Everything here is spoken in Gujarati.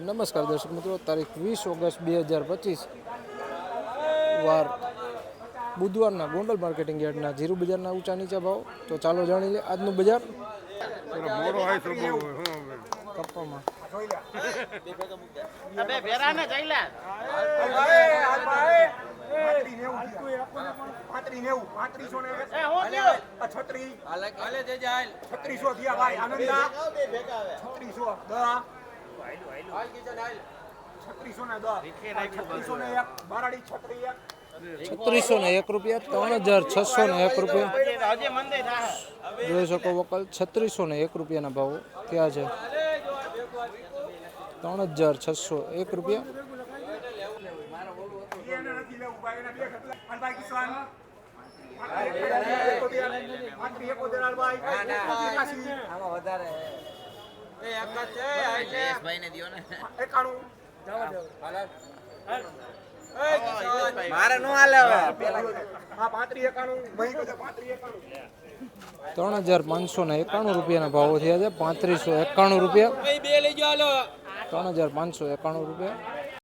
નમસ્કાર દર્શક મિત્રો, તારીખ 20 ઓગસ્ટ 2025 વાર બુધવારના ગોંડલ માર્કેટિંગ યાર્ડના જીરુ બજારના ઊંચા નીચા ભાવ. તો ચાલો જાણી લે આજનું બજાર. કપ્પામાં ₹3601, ₹3601 જોઈ શકો વકલ. ₹3601 ના ભાવ ક્યાં છે? ₹3601. મારે નો હાલે હવે. 3591 રૂપિયાના ભાવો થયા છે. ₹3591, ₹3591.